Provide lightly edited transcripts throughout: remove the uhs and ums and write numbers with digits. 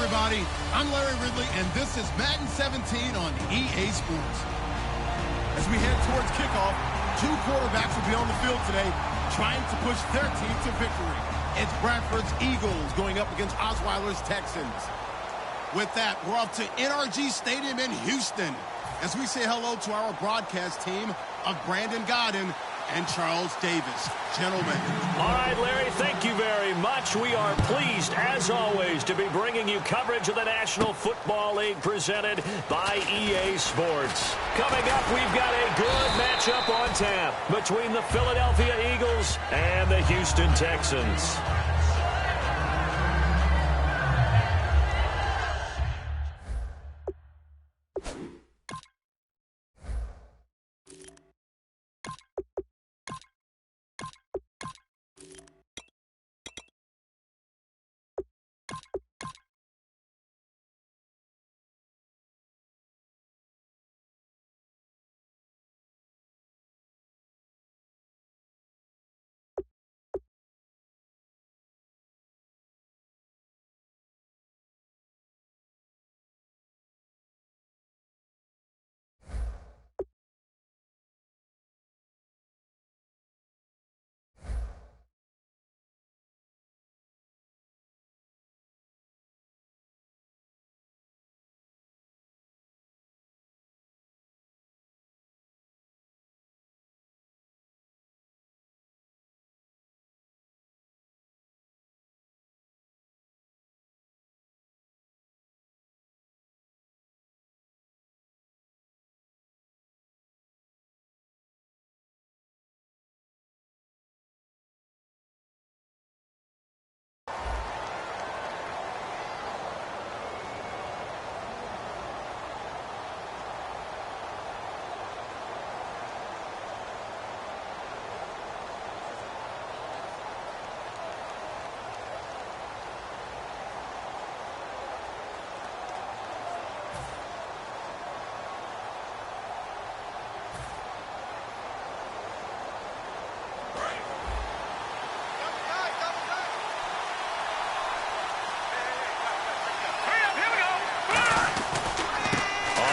everybody. I'm Larry Ridley, and this is Madden 17 on EA Sports. As we head towards kickoff, two quarterbacks will be on the field today trying to push their team to victory. It's Bradford's Eagles going up against Osweiler's Texans. With that, we're off to NRG Stadium in Houston as we say hello to our broadcast team of Brandon Godden and Charles Davis. Gentlemen. All right, Larry, thank you very much. We are pleased, as always, to be bringing you coverage of the National Football League presented by EA Sports. Coming up, we've got a good matchup on tap between the Philadelphia Eagles and the Houston Texans.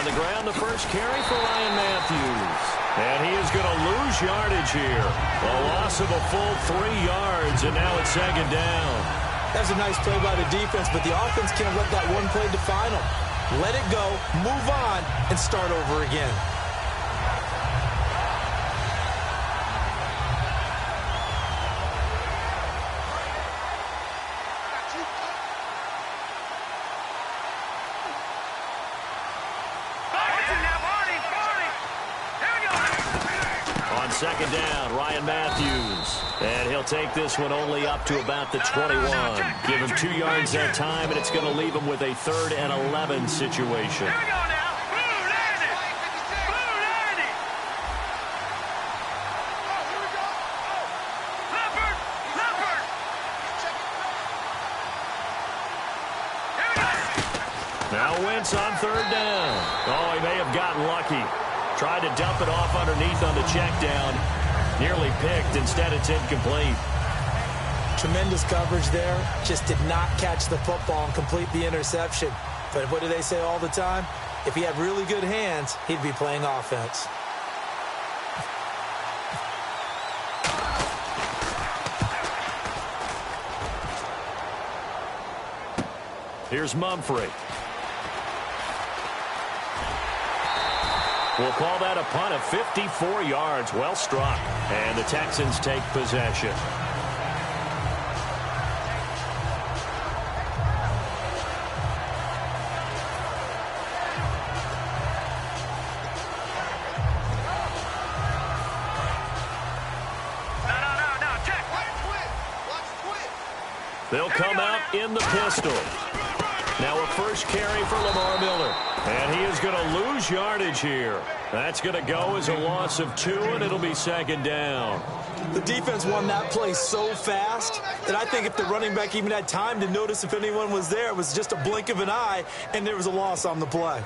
The ground, the first carry for Ryan Matthews. And he is going to lose yardage here. A loss of a full 3 yards, and now it's second down. That's a nice play by the defense, but the offense can't let that one play define them. Let it go, move on, and start over again. Second down, Ryan Matthews. And he'll take this one only up to about the 21. Give him 2 yards that time, and it's going to leave him with a 3rd and 11 situation. Here we go now. Boom, Andy. Boom, Andy. Oh, here we go. Oh. Leopard. Leopard. Here we go. Now Wentz on 3rd down. Oh, he may have gotten lucky. Tried to dump it off underneath on the check down. Nearly picked. Instead, it's incomplete. Tremendous coverage there. Just did not catch the football and complete the interception. But what do they say all the time? If he had really good hands, he'd be playing offense. Here's Mumphrey. We'll call that a punt of 54 yards. Well struck. And the Texans take possession. No, check. They'll come out in the pistol. Now a first carry for Lamar Miller. And he is going to lose yardage here. That's going to go as a loss of 2, and it'll be second down. The defense won that play so fast that I think if the running back even had time to notice if anyone was there, it was just a blink of an eye, and there was a loss on the play.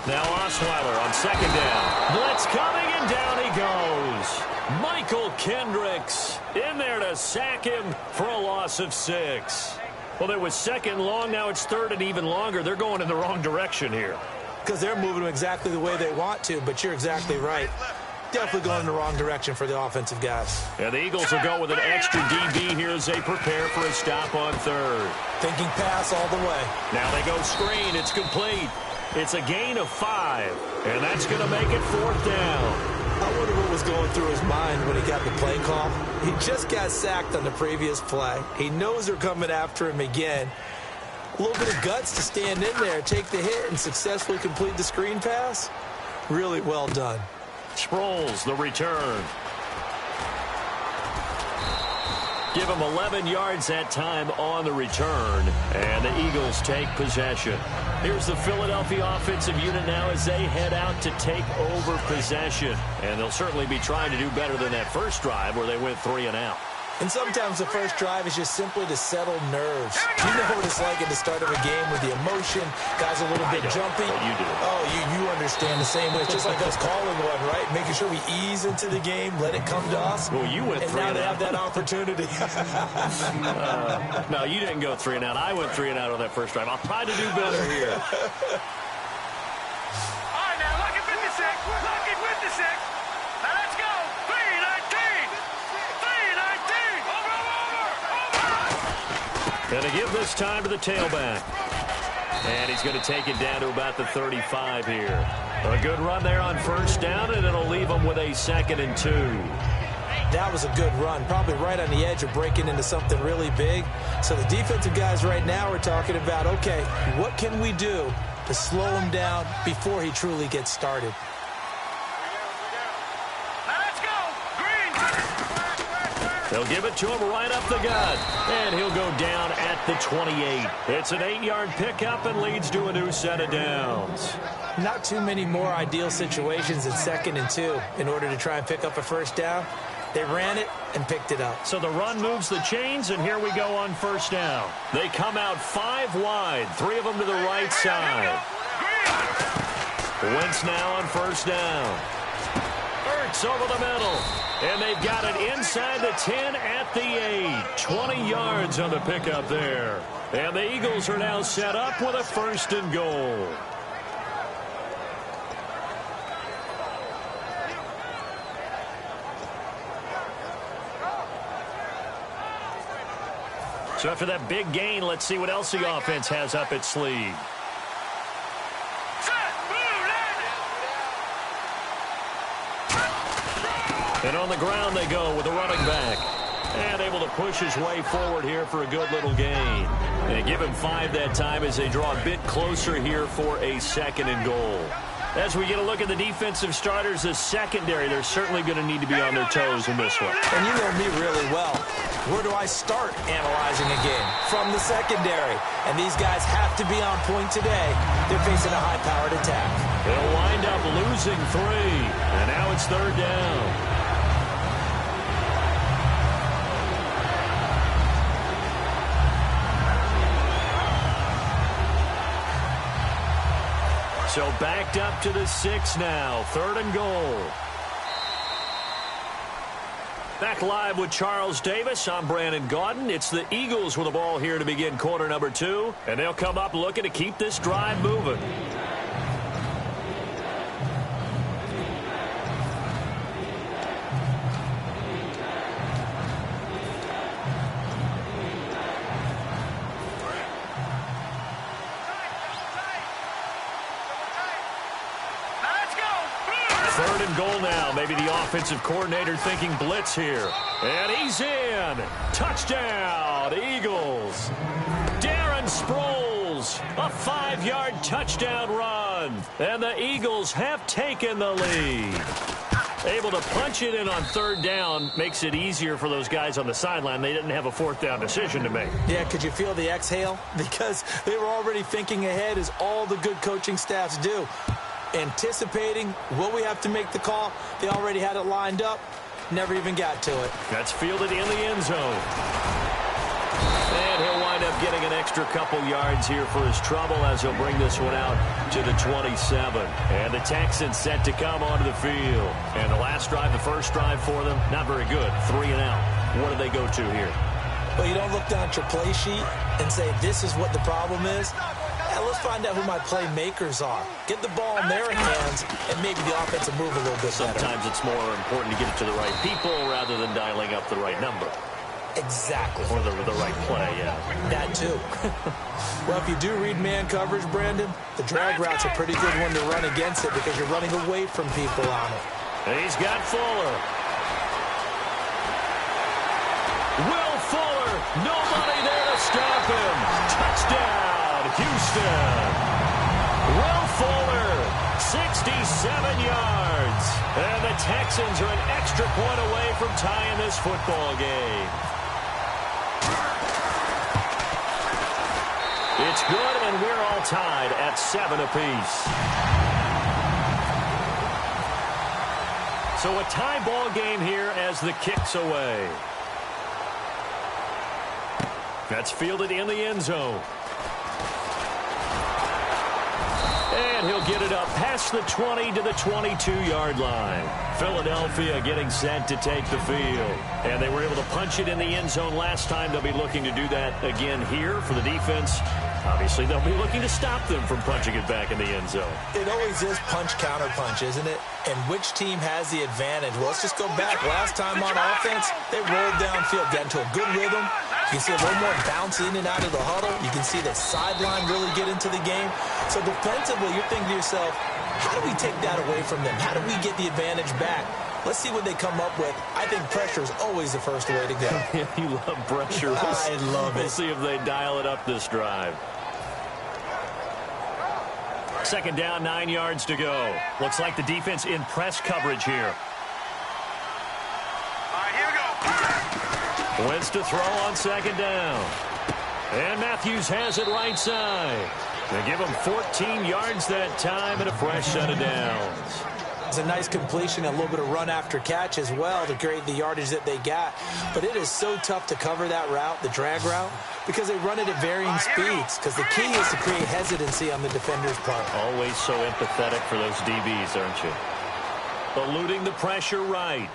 Now Osweiler on second down. Blitz coming, and down he goes. Michael Kendricks in there to sack him for a loss of 6. Well, there was second long. Now it's third and even longer. They're going in the wrong direction here. Because they're moving exactly the way they want to, but you're exactly right. Definitely going in the wrong direction for the offensive guys. And the Eagles will go with an extra DB here as they prepare for a stop on third. Thinking pass all the way. Now they go screen. It's complete. It's a gain of 5, and that's going to make it 4th down. I wonder what was going through his mind when he got the play call. He just got sacked on the previous play. He knows they're coming after him again. A little bit of guts to stand in there, take the hit, and successfully complete the screen pass. Really well done. Sproles, the return. Give him 11 yards that time on the return, and the Eagles take possession. Here's the Philadelphia offensive unit now as they head out to take over possession. And they'll certainly be trying to do better than that first drive where they went 3 and out. And sometimes the first drive is just simply to settle nerves. You know what it's like at the start of a game with the emotion. Guys are a little bit jumpy. You do. Oh, you understand the same way. It's just like us calling one, right? Making sure we ease into the game, let it come to us. Well, you went 3 and out. And now they have that opportunity. No, you didn't go 3 and out. I went 3 and out on that first drive. I'll try to do better here. All right, now, look at 56. Look at 56. Now, let's go. 3-19. 3-19. Over. And to give this time to the tailback. And he's going to take it down to about the 35 here. A good run there on first down, and it'll leave him with a 2nd and 2. That was a good run, probably right on the edge of breaking into something really big. So the defensive guys right now are talking about, okay, what can we do to slow him down before he truly gets started? Now, let's go. Green. They'll give it to him right up the gut, and he'll go down at the 28. It's an 8-yard pickup and leads to a new set of downs. Not too many more ideal situations in 2nd and 2 in order to try and pick up a first down. They ran it and picked it up. So the run moves the chains, and here we go on first down. They come out 5 wide, 3 of them to the right side. Wentz now on first down. Ertz over the middle. And they've got it inside the 10 at the 8. 20 yards on the pickup there. And the Eagles are now set up with a 1st and goal. So after that big gain, let's see what else the offense has up its sleeve. And on the ground they go with the running back. And able to push his way forward here for a good little gain. They give him 5 that time as they draw a bit closer here for a 2nd and goal. As we get a look at the defensive starters, the secondary, they're certainly going to need to be on their toes in this one. And you know me really well. Where do I start analyzing a game? From the secondary. And these guys have to be on point today. They're facing a high-powered attack. They'll wind up losing 3. And now it's 3rd down. So backed up to the 6 now. 3rd and goal. Back live with Charles Davis. I'm Brandon Gaudin. It's the Eagles with the ball here to begin quarter number 2. And they'll come up looking to keep this drive moving. Goal now. Maybe the offensive coordinator thinking blitz here. And he's in. Touchdown, Eagles. Darren Sproles, a 5-yard touchdown run. And the Eagles have taken the lead. Able to punch it in on 3rd down makes it easier for those guys on the sideline. They didn't have a 4th down decision to make. Yeah, could you feel the exhale? Because they were already thinking ahead, as all the good coaching staffs do. Anticipating, will we have to make the call? They already had it lined up, never even got to it. That's fielded in the end zone. And he'll wind up getting an extra couple yards here for his trouble as he'll bring this one out to the 27. And the Texans set to come onto the field. And the last drive, the first drive for them, not very good. 3 and out. What do they go to here? Well, you don't look down at your play sheet and say, this is what the problem is. Let's find out who my playmakers are. Get the ball in their hands, and maybe the offense will move a little bit better. Sometimes it's more important to get it to the right people rather than dialing up the right number. Exactly. Or the right play, yeah. That too. Well, if you do read man coverage, Brandon, the drag route's a pretty good one to run against it because you're running away from people on it. And he's got Fuller. Will Fuller, nobody there to stop him. Touchdown, Houston. Will Fuller, 67 yards. And the Texans are an extra point away from tying this football game. It's good, and we're all tied at 7 apiece. So a tie ball game here as the kick's away. That's fielded in the end zone. And he'll get it up past the 20 to the 22-yard line. Philadelphia getting set to take the field. And they were able to punch it in the end zone last time. They'll be looking to do that again here for the defense. Obviously, they'll be looking to stop them from punching it back in the end zone. It always is punch-counter-punch, isn't it? And which team has the advantage? Well, let's just go back. Last time on offense, they rolled downfield, got into a good rhythm. You can see a little more bounce in and out of the huddle. You can see the sideline really get into the game. So defensively, you're thinking to yourself, how do we take that away from them? How do we get the advantage back? Let's see what they come up with. I think pressure is always the first way to go. Yeah, you love pressure. I love it. We'll see if they dial it up this drive. Second down, 9 yards to go. Looks like the defense in press coverage here. All right, here we go. Wentz to throw on second down. And Matthews has it right side. They give him 14 yards that time and a fresh set of downs. It's a nice completion, a little bit of run after catch as well to create the yardage that they got. But it is so tough to cover that route, the drag route, because they run it at varying speeds. Because the key is to create hesitancy on the defender's part. Always so empathetic for those DBs, aren't you? Eluding the pressure right.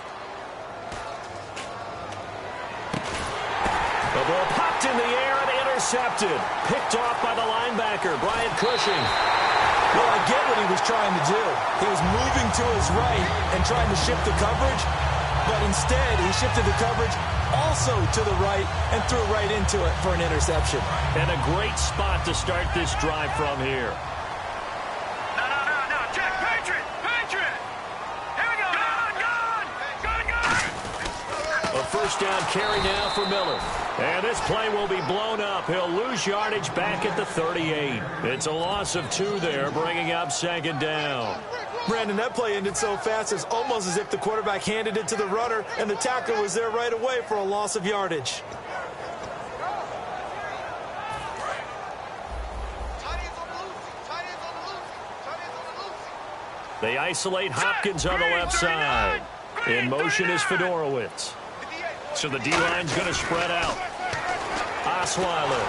The ball popped in the air and intercepted. Picked off by the linebacker, Brian Cushing. Well, I get what he was trying to do. He was moving to his right and trying to shift the coverage, but instead he shifted the coverage also to the right and threw right into it for an interception. And a great spot to start this drive from here. No. Check. Patriot. Here we go. Gone. A first down carry now for Miller. And this play will be blown up. He'll lose yardage back at the 38. It's a loss of 2 there, bringing up second down. Brandon, that play ended so fast, it's almost as if the quarterback handed it to the runner, and the tackler was there right away for a loss of yardage. They isolate Hopkins on the left side. In motion is Fedorowicz. So the D-line's going to spread out. Osweiler.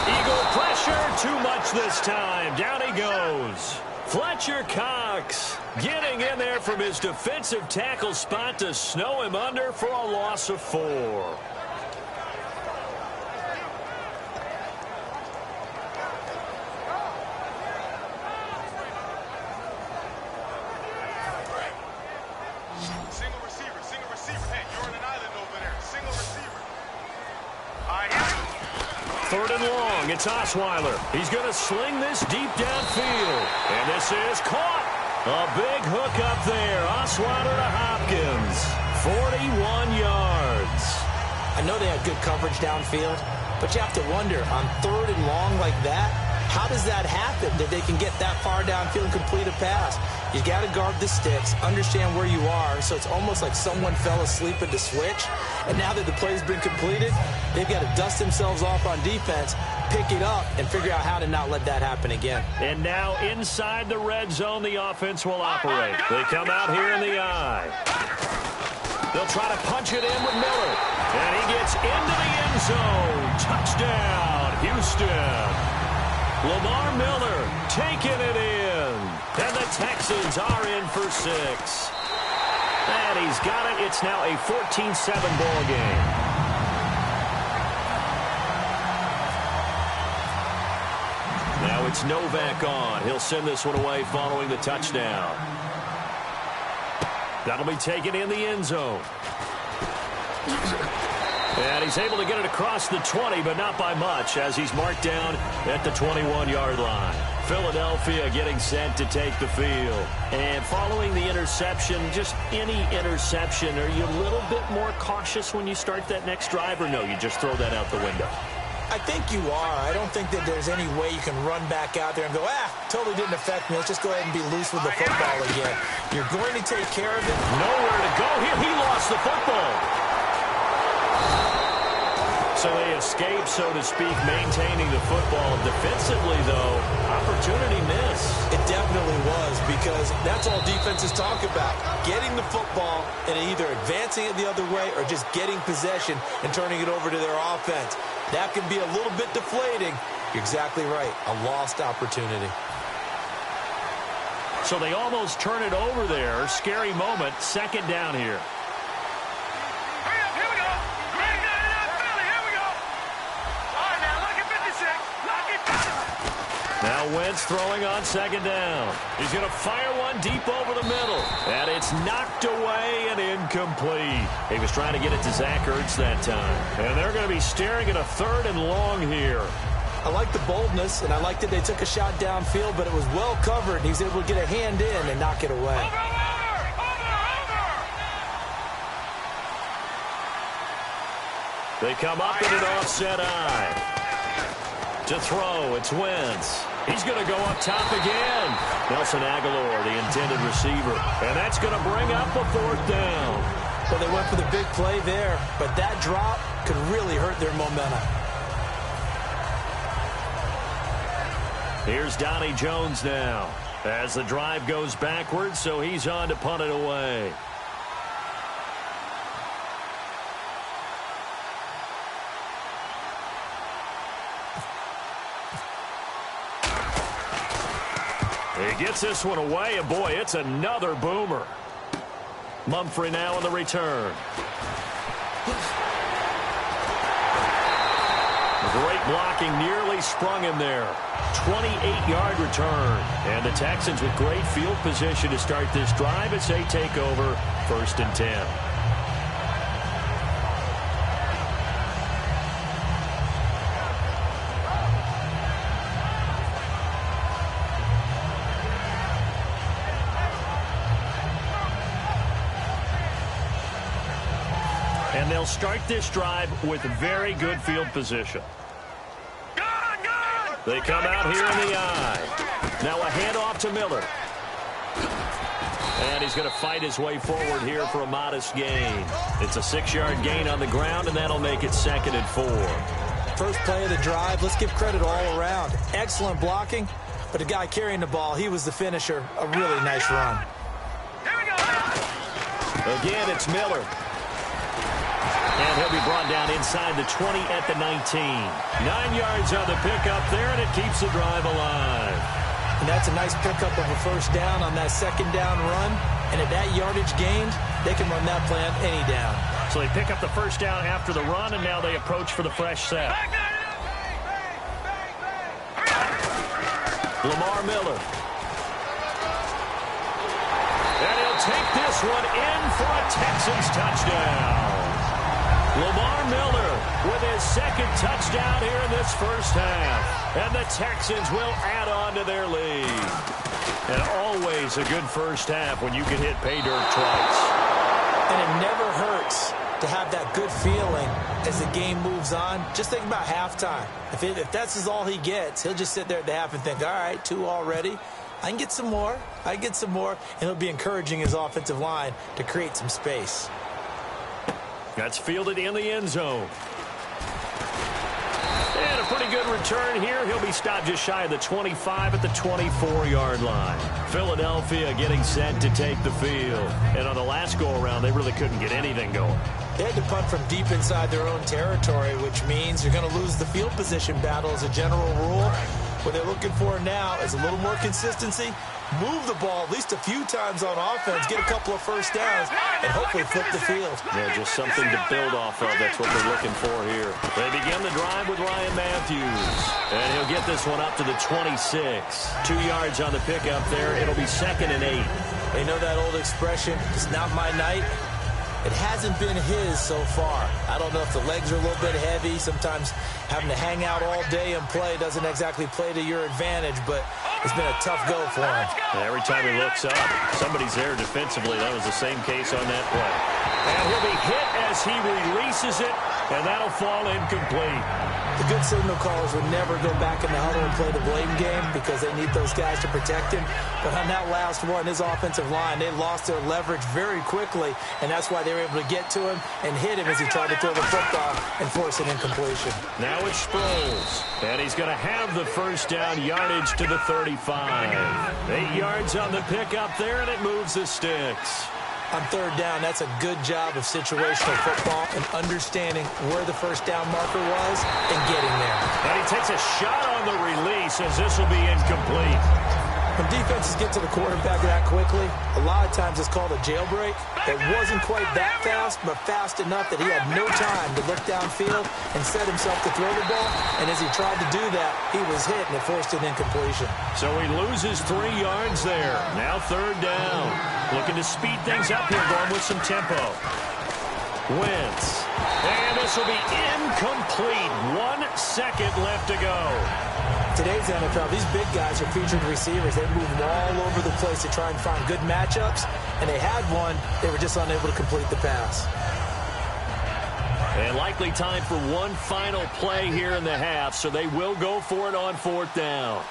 Eagle pressure. Too much this time. Down he goes. Fletcher Cox getting in there from his defensive tackle spot to snow him under for a loss of 4. Third and long, it's Osweiler. He's going to sling this deep downfield. And this is caught. A big hook up there. Osweiler to Hopkins. 41 yards. I know they had good coverage downfield, but you have to wonder, on third and long like that, how does that happen that they can get that far downfield and complete a pass? You got to guard the sticks, understand where you are, so it's almost like someone fell asleep at the switch, and now that the play's been completed, they've got to dust themselves off on defense, pick it up, and figure out how to not let that happen again. And now inside the red zone, the offense will operate. They come out here in the eye. They'll try to punch it in with Miller, and he gets into the end zone. Touchdown, Houston. Lamar Miller taking it in. And the Texans are in for 6. And he's got it. It's now a 14-7 ball game. Now it's Novak on. He'll send this one away following the touchdown. That'll be taken in the end zone. And he's able to get it across the 20, but not by much, as he's marked down at the 21-yard line. Philadelphia getting set to take the field. And following the interception, just any interception, are you a little bit more cautious when you start that next drive, or no, you just throw that out the window? I think you are. I don't think that there's any way you can run back out there and go, totally didn't affect me. Let's just go ahead and be loose with the football again. You're going to take care of it. Nowhere to go here. He lost the football. So they escape, so to speak, maintaining the football. Defensively, though, opportunity miss. It definitely was, because that's all defenses talk about. Getting the football and either advancing it the other way or just getting possession and turning it over to their offense. That can be a little bit deflating. You're exactly right. A lost opportunity. So they almost turn it over there. Scary moment. Second down here. Here we go. Great night out, Philly. Here we go. All right, now, look at 56. Look at 50. Now Wentz throwing on second down. He's going to fire one deep over the middle. And it's knocked away and incomplete. He was trying to get it to Zach Ertz that time. And they're going to be staring at a 3rd and long here. I like the boldness, and I like that they took a shot downfield, but it was well covered. He was able to get a hand in and knock it away. Over. They come up in an offset eye. To throw, it's Wentz. He's going to go up top again. Nelson Aguilar, the intended receiver. And that's going to bring up a 4th down. Well, they went for the big play there, but that drop could really hurt their momentum. Here's Donnie Jones now as the drive goes backwards, so he's on to punt it away. He gets this one away, and boy, it's another boomer. Mumphrey now in the return. Great blocking, nearly sprung him there. 28-yard return. And the Texans with great field position to start this drive as they take over 1st and 10. And they'll start this drive with very good field position. They come out here in the eye. Now a handoff to Miller. And he's going to fight his way forward here for a modest gain. It's a 6-yard gain on the ground, and that'll make it 2nd and 4. First play of the drive, let's give credit all around. Excellent blocking, but the guy carrying the ball, he was the finisher. A really nice run. Again, it's Miller. And he'll be brought down inside the 20 at the 19. 9 yards on the pickup there, and it keeps the drive alive. And that's a nice pickup of a 1st down on that 2nd down run. And at that yardage gained, they can run that play on any down. So they pick up the 1st down after the run, and now they approach for the fresh set. Lamar Miller. And he'll take this one in for a Texans touchdown. Lamar Miller with his 2nd touchdown here in this 1st half. And the Texans will add on to their lead. And always a good 1st half when you can hit pay dirt twice. And it never hurts to have that good feeling as the game moves on. Just think about halftime. If that's all he gets, he'll just sit there at the half and think, all right, 2 already. I can get some more. And he'll be encouraging his offensive line to create some space. That's fielded in the end zone. And a pretty good return here. He'll be stopped just shy of the 25 at the 24-yard line. Philadelphia getting set to take the field. And on the last go-around, they really couldn't get anything going. They had to punt from deep inside their own territory, which means you're going to lose the field position battle as a general rule. What they're looking for now is a little more consistency, move the ball at least a few times on offense, get a couple of first downs, and hopefully flip the field. Yeah, just something to build off of. That's what they're looking for here. They begin the drive with Ryan Matthews. And he'll get this one up to the 26. 2 yards on the pickup there. It'll be 2nd and 8. They know that old expression, it's not my night. It hasn't been his so far. I don't know if the legs are a little bit heavy. Sometimes having to hang out all day and play doesn't exactly play to your advantage, but it's been a tough go for him. And every time he looks up, somebody's there defensively. That was the same case on that play. And he'll be hit as he releases it, and that'll fall incomplete. The good signal callers would never go back in the huddle and play the blame game because they need those guys to protect him. But on that last one, his offensive line, they lost their leverage very quickly, and that's why they were able to get to him and hit him as he tried to throw the football and force an incompletion. Now it's Sproles, and he's going to have the first down, yardage to the 35. 8 yards on the pickup there, and it moves the sticks. On 3rd down, that's a good job of situational football and understanding where the first down marker was and getting there. And he takes a shot on the release as this will be incomplete. When defenses get to the quarterback that quickly, a lot of times it's called a jailbreak. It wasn't quite that fast, but fast enough that he had no time to look downfield and set himself to throw the ball. And as he tried to do that, he was hit and it forced an incompletion. So he loses 3 yards there. Now 3rd down. Looking to speed things up here, going with some tempo. Wentz. And this will be incomplete. 1 second left to go. Today's NFL, these big guys are featured receivers. They move all over the place to try and find good matchups, and they had one. They were just unable to complete the pass. And likely time for one final play here in the half, so they will go for it on 4th down.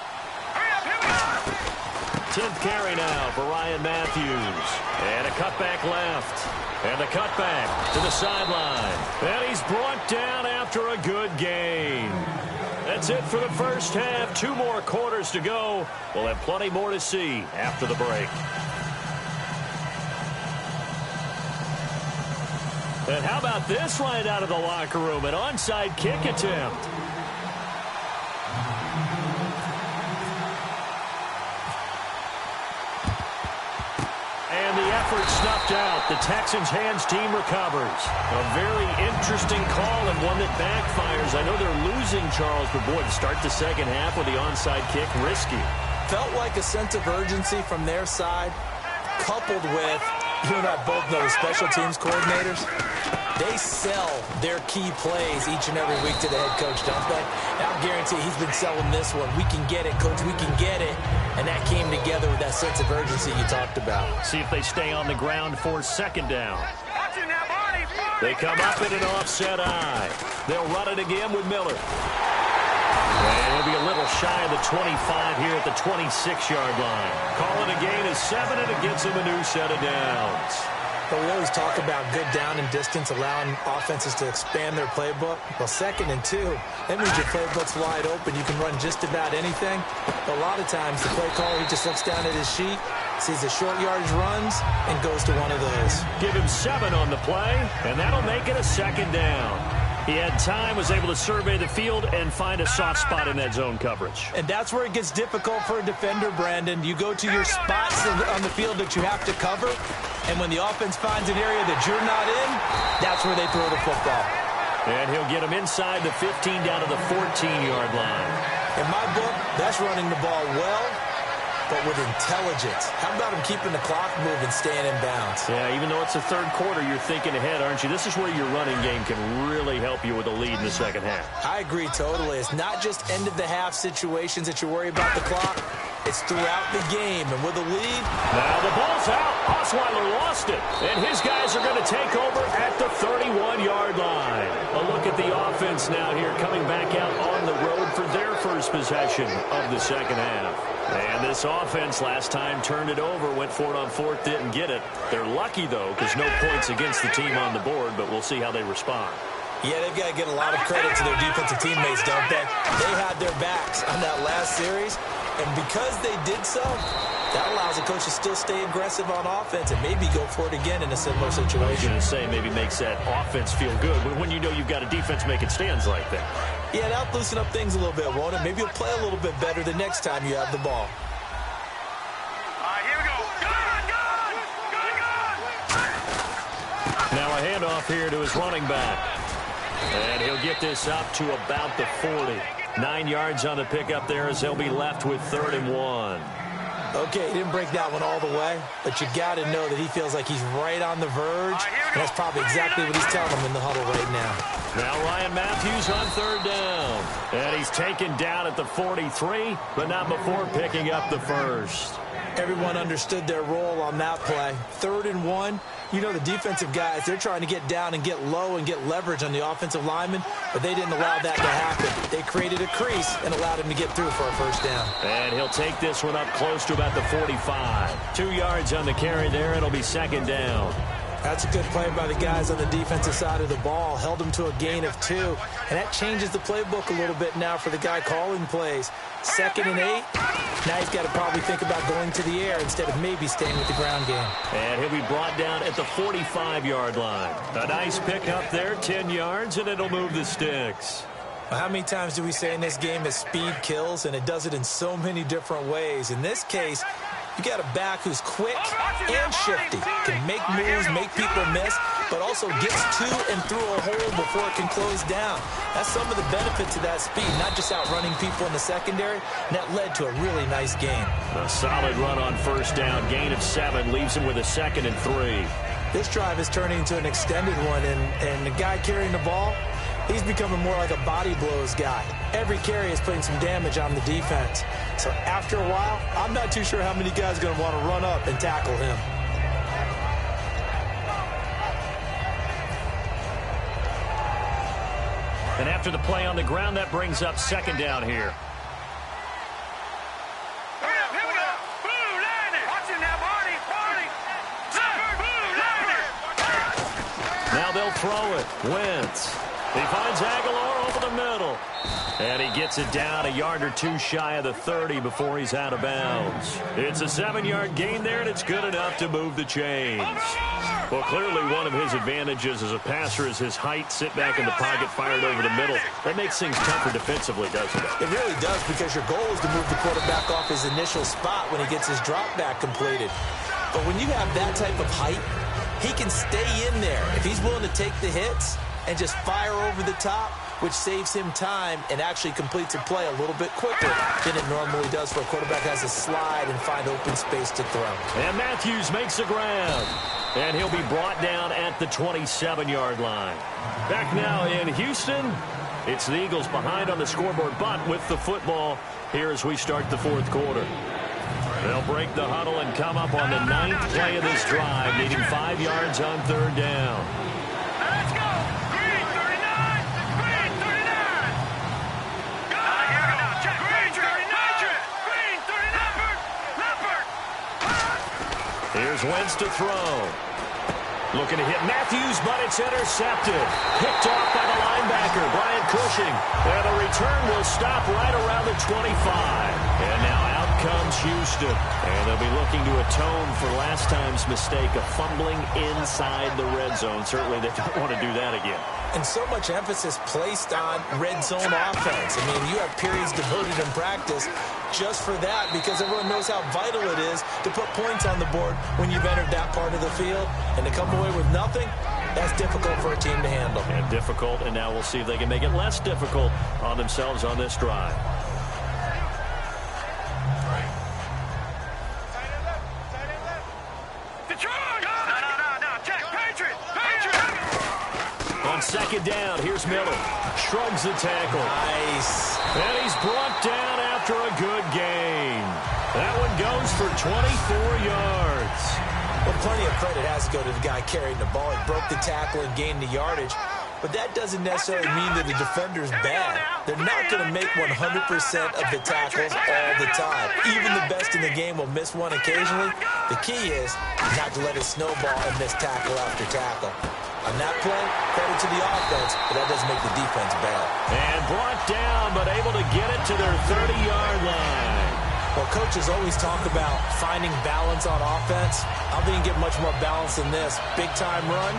10th carry now for Ryan Matthews. And a cutback left. And the cutback to the sideline. And he's brought down after a good gain. That's it for the first half. 2 more quarters to go. We'll have plenty more to see after the break. And how about this right out of the locker room? An onside kick attempt. And the effort snuffed out. The Texans' hands team recovers. A very interesting call and one that backfires. I know they're losing, Charles, but boy, to start the second half with the onside kick, risky. Felt like a sense of urgency from their side, coupled with, you and I both know, the special teams coordinators. They sell their key plays each and every week to the head coach, don't they? And I'll guarantee he's been selling this one. We can get it, coach, we can get it. And that came together with that sense of urgency you talked about. See if they stay on the ground for 2nd down. They come up in an offset eye. They'll run it again with Miller. And he'll be a little shy of the 25 here at the 26-yard line. Calling a gain of 7, and it gets him a new set of downs. But we always talk about good down and distance, allowing offenses to expand their playbook. Well, 2nd and 2, that means your playbook's wide open. You can run just about anything. But a lot of times, the play caller, he just looks down at his sheet, sees the short yardage runs, and goes to one of those. Give him 7 on the play, and that'll make it a 2nd down. He had time, was able to survey the field and find a soft spot in that zone coverage. And that's where it gets difficult for a defender, Brandon. You go to your spots on the field that you have to cover, and when the offense finds an area that you're not in, that's where they throw the football. And he'll get him inside the 15 down to the 14-yard line. In my book, that's running the ball well, but with intelligence. How about him keeping the clock moving, staying in bounds? Yeah, even though it's the 3rd quarter, you're thinking ahead, aren't you? This is where your running game can really help you with a lead in the 2nd half. I agree totally. It's not just end-of-the-half situations that you worry about the clock. It's throughout the game, and with a lead. Now the ball's out. Osweiler lost it, and his guys are going to take over at the 31-yard line. A look at the offense now here, coming back out on the road for their first possession of the 2nd half. And this offense last time turned it over, went for it on 4th, didn't get it. They're lucky, though, because no points against the team on the board, but we'll see how they respond. Yeah, they've got to get a lot of credit to their defensive teammates, don't they? They had their backs on that last series, And because they did so, that allows the coach to still stay aggressive on offense and maybe go for it again in a similar situation. I was going to say maybe makes that offense feel good when you know you've got a defense making stands like that. Yeah, that'll loosen up things a little bit, won't it? Maybe you'll play a little bit better the next time you have the ball. Here we go. Gun! Now a handoff here to his running back. And he'll get this up to about the 40. 9 yards on the pickup there as they'll be left with 3rd and 1. Okay, he didn't break that one all the way, but you got to know that he feels like he's right on the verge, and that's probably exactly what he's telling him in the huddle right now. Now Ryan Matthews on 3rd down. And he's taken down at the 43, but not before picking up the first. Everyone understood their role on that play. 3rd and 1. You know the defensive guys, they're trying to get down and get low and get leverage on the offensive lineman, but they didn't allow that to happen. They created a crease and allowed him to get through for a first down. And he'll take this one up close to about the 45. 2 yards on the carry there. It'll be 2nd down. That's a good play by the guys on the defensive side of the ball. Held them to a gain of 2. And that changes the playbook a little bit now for the guy calling plays. 2nd and 8. Now he's got to probably think about going to the air instead of maybe staying with the ground game. And he'll be brought down at the 45-yard line. A nice pick up there, 10 yards, and it'll move the sticks. Well, how many times do we say in this game that speed kills, and it does it in so many different ways? In this case, you got a back who's quick and shifty, can make moves, make people miss, but also gets to and through a hole before it can close down. That's some of the benefits of that speed, not just outrunning people in the secondary, and that led to a really nice game. A solid run on 1st down, gain of 7, leaves him with a 2nd and 3. This drive is turning into an extended one, and the guy carrying the ball, he's becoming more like a body blows guy. Every carry is putting some damage on the defense. So after a while, I'm not too sure how many guys are going to want to run up and tackle him. And after the play on the ground, that brings up 2nd down here. Here we go. Blue Lightning. Watch it now, Barney. Blue Lightning. Now they'll throw it. Wentz. He finds Aguilar over the middle. And he gets it down a yard or 2 shy of the 30 before he's out of bounds. It's a 7-yard gain there, and it's good enough to move the chains. Well, clearly one of his advantages as a passer is his height, sit back in the pocket, fired over the middle. That makes things tougher defensively, doesn't it? It really does, because your goal is to move the quarterback off his initial spot when he gets his drop back completed. But when you have that type of height, he can stay in there. If he's willing to take the hits and just fire over the top, which saves him time and actually completes a play a little bit quicker than it normally does for a quarterback who has to slide and find open space to throw. And Matthews makes the ground. And he'll be brought down at the 27-yard line. Back now in Houston. It's the Eagles behind on the scoreboard, but with the football here as we start the 4th quarter. They'll break the huddle and come up on the 9th play of this drive, needing 5 yards on 3rd down. Let's go. Green 39. Green 39. Here we go. Check. Green 39. Green 39. Leopard. Here's Wentz to throw. Looking to hit Matthews, but it's intercepted. Picked off by the linebacker, Brian Cushing. And the return will stop right around the 25. And now out comes Houston. And they'll be looking to atone for last time's mistake of fumbling inside the red zone. Certainly they don't want to do that again. And so much emphasis placed on red zone offense. I mean, you have periods devoted in practice just for that, because everyone knows how vital it is to put points on the board when you've entered that part of the field. And to come away with nothing, that's difficult for a team to handle. And difficult, and now we'll see if they can make it less difficult on themselves on this drive. On 2nd down, here's Miller. Shrugs the tackle. Nice. And he's brought down after a good gain. That one goes for 24 yards. Well, plenty of credit has to go to the guy carrying the ball. He broke the tackle and gained the yardage. But that doesn't necessarily mean that the defender's bad. They're not going to make 100% of the tackles all the time. Even the best in the game will miss one occasionally. The key is not to let it snowball and miss tackle after tackle. On that play, credit to the offense, but that doesn't make the defense bad. And brought down, but able to get it to their 30-yard line. coaches always talk about finding balance on offense. I don't think you can get much more balance than this. Big-time run,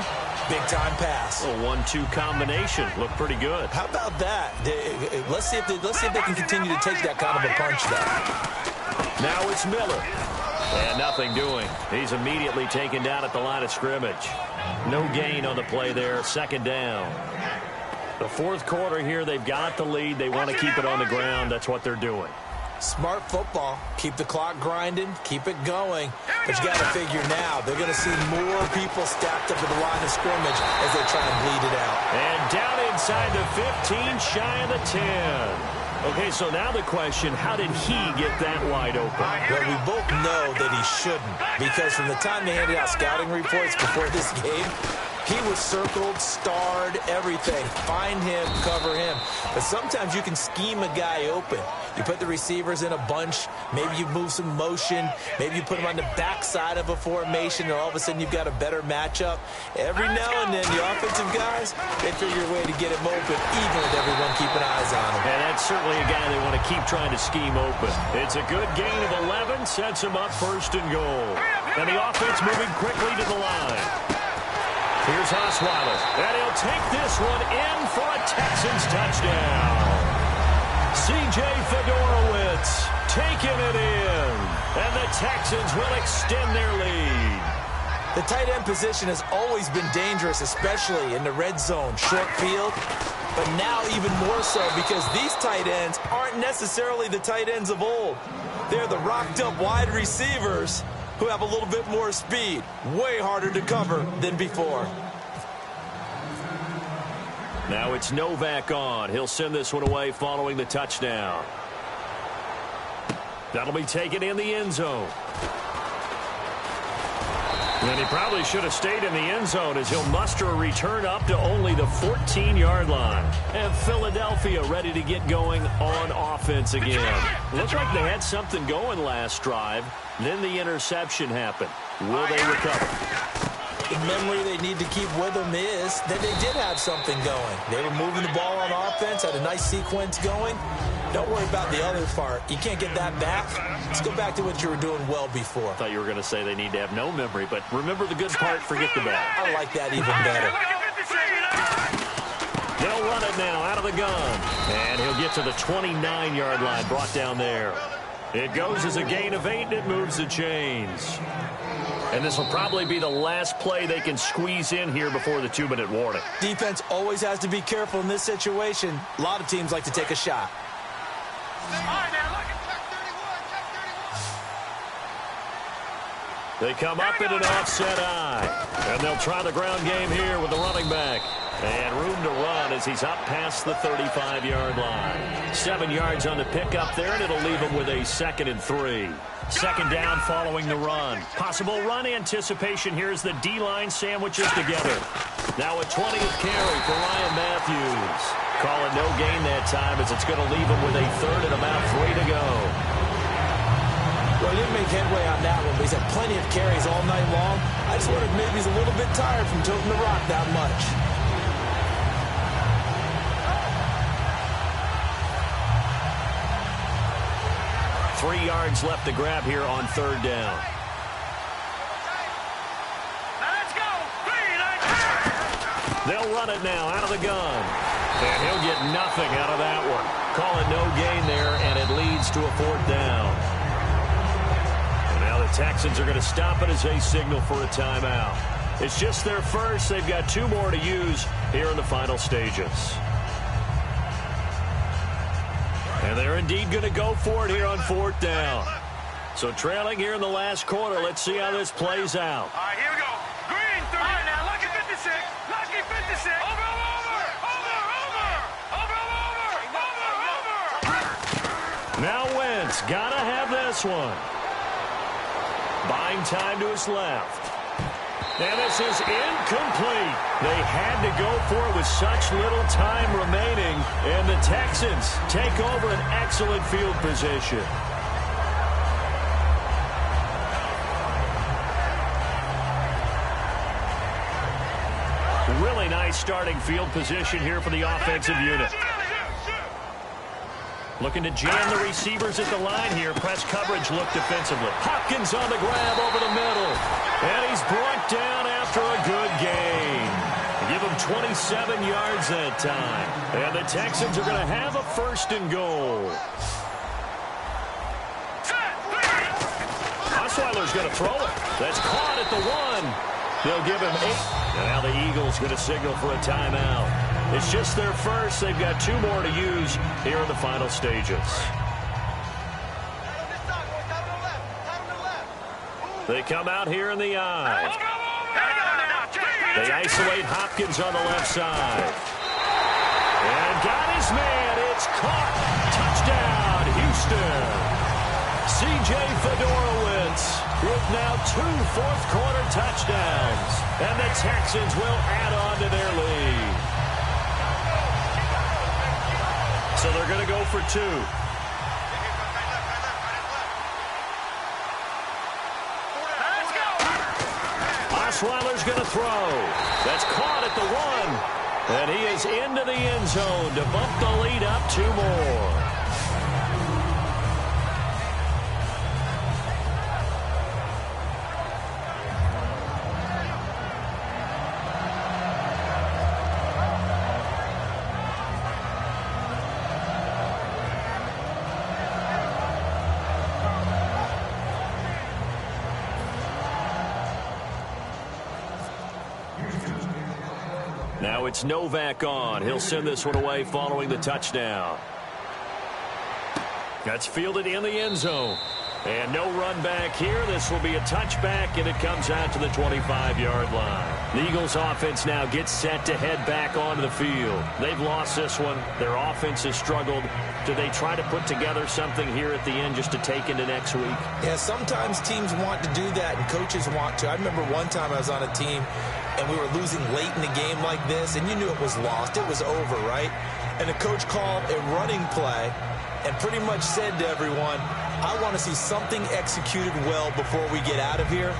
big-time pass. A 1-2 combination. Looked pretty good. How about that? Let's see if they can continue to take that kind of a punch there. Now it's Miller. And nothing doing. He's immediately taken down at the line of scrimmage. No gain on the play there. Second down. The fourth quarter here, they've got the lead. They want to keep it on the ground. That's what they're doing. Smart football. Keep the clock grinding. Keep it going. But you got to figure now, they're going to see more people stacked up at the line of scrimmage as they try and bleed it out. And down inside the 15, shy of the 10. Okay, so now the question, how did he get that wide open? Well, we both know that he shouldn't, because from the time they handed out scouting reports before this game, he was circled, starred, everything. Find him, cover him. But sometimes you can scheme a guy open. You put the receivers in a bunch. Maybe you move some motion. Maybe you put them on the backside of a formation, and all of a sudden you've got a better matchup. Every now and then, the offensive guys, they figure a way to get him open, even with everyone keeping eyes on him. And that's certainly a guy they want to keep trying to scheme open. It's a good gain of 11, sets him up first and goal. And the offense moving quickly to the line. Here's Osweiler, and he'll take this one in for a Texans touchdown. C.J. Fedorowicz taking it in, and the Texans will extend their lead. The tight end position has always been dangerous, especially in the red zone, short field. But now even more so because these tight ends aren't necessarily the tight ends of old. They're the rocked-up wide receivers who have a little bit more speed. Way harder to cover than before. Now it's Novak on. He'll send this one away following the touchdown. That'll be taken in the end zone. And he probably should have stayed in the end zone as he'll muster a return up to only the 14-yard line. And Philadelphia ready to get going on offense again. Looked like they had something going last drive. Then the interception happened. Will they recover? The memory they need to keep with them is that they did have something going. They were moving the ball on offense, had a nice sequence going. Don't worry about the other part. You can't get that back. Let's go back to what you were doing well before. I thought you were going to say they need to have no memory, but remember the good part, forget the bad. I like that even better. They'll run it now out of the gun. And he'll get to the 29-yard line, brought down there. It goes as a gain of 8, and it moves the chains. And this will probably be the last play they can squeeze in here before the 2-minute warning. Defense always has to be careful in this situation. A lot of teams like to take a shot. They come up in an offset eye. And they'll try the ground game here with the running back. And room to run as he's up past the 35-yard line. 7 yards on the pickup there, and it'll leave him with a 2nd and 3. Second down following the run. Possible run anticipation here as the D-line sandwiches together. Now a 20th carry for Ryan Matthews. Call it no gain that time as it's going to leave him with a 3rd and about 3 to go. Well, he didn't make headway on that one, but he's had plenty of carries all night long. I just wondered maybe he's a little bit tired from toting the rock that much. Three yards left to grab here on 3rd down. Let's go. They'll run it now out of the gun. And he'll get nothing out of that one. Call it no gain there, and it leads to a 4th down. And now the Texans are going to stop it as they signal for a timeout. It's just their first. They've got 2 more to use here in the final stages. And they're indeed going to go for it here on 4th down. So trailing here in the last quarter. Let's see how this plays out. All right, here we go. Green, 30. All right, now, lucky 56. Lucky 56. Over. Now Wentz got to have this one. Buying time to his left. And this is incomplete. They had to go for it with such little time remaining. And the Texans take over an excellent field position. Really nice starting field position here for the offensive unit. Looking to jam the receivers at the line here. Press coverage look defensively. Hopkins on the grab over the middle. And he's brought down after a good gain. Give him 27 yards that time. And the Texans are going to have a 1st and goal. Osweiler's going to throw it. That's caught at the 1. They'll give him 8. And now the Eagles going to signal for a timeout. It's just their first. They've got 2 more to use here in the final stages. They come out here in the I. They isolate Hopkins on the left side. And got his man. It's caught. Touchdown, Houston. C.J. Fedorowicz with now 2 fourth-quarter touchdowns. And the Texans will add on to their lead. So they're going to go for 2. Osweiler's going to throw. That's caught at the 1. And he is into the end zone to bump the lead up 2 more. Now it's Novak on. He'll send this one away following the touchdown. That's fielded in the end zone. And no run back here. This will be a touchback, and it comes out to the 25-yard line. The Eagles' offense now gets set to head back onto the field. They've lost this one. Their offense has struggled. Do they try to put together something here at the end just to take into next week? Yeah, sometimes teams want to do that, and coaches want to. I remember one time I was on a team, and we were losing late in the game like this, and you knew it was lost. It was over, right? And the coach called a running play and pretty much said to everyone, I want to see something executed well before we get out of here.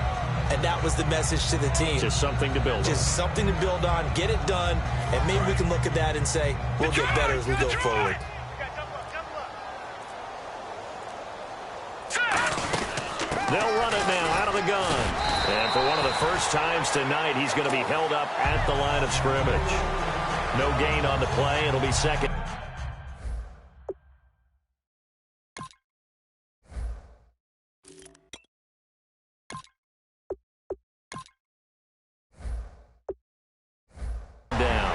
And that was the message to the team. Just something to build on. Just something to build on, get it done, and maybe we can look at that and say, we'll get better as we go forward. They'll run it now out of the gun. And for one of the first times tonight, he's going to be held up at the line of scrimmage. No gain on the play. It'll be 2nd. Down.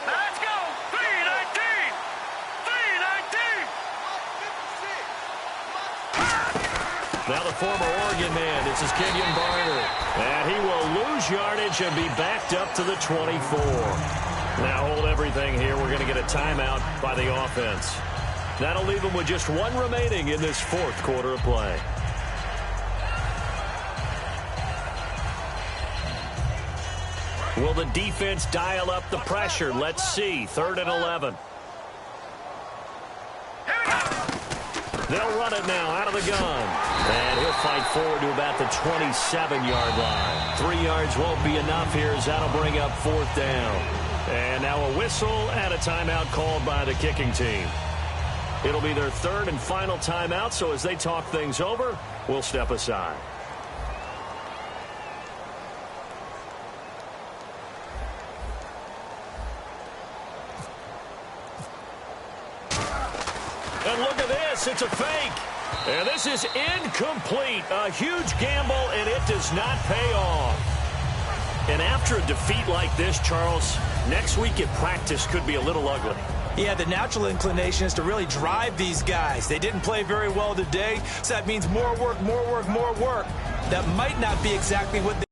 Let's go! 319! 319! Now the former Oregon man, this is Kenyon Barner. And he will lose yardage and be backed up to the 24. Now hold everything here. We're going to get a timeout by the offense. That'll leave them with just 1 remaining in this 4th quarter of play. Will the defense dial up the pressure? Let's see. 3rd and 11. They'll run it now out of the gun. And he'll fight forward to about the 27-yard line. 3 yards won't be enough here as that'll bring up 4th down. And now a whistle and a timeout called by the kicking team. It'll be their 3rd and final timeout, so as they talk things over, we'll step aside. And look at this. It's a fake. And this is incomplete. A huge gamble, and it does not pay off. And after a defeat like this, Charles, next week at practice could be a little ugly. Yeah, the natural inclination is to really drive these guys. They didn't play very well today, so that means more work, more work, more work. That might not be exactly what they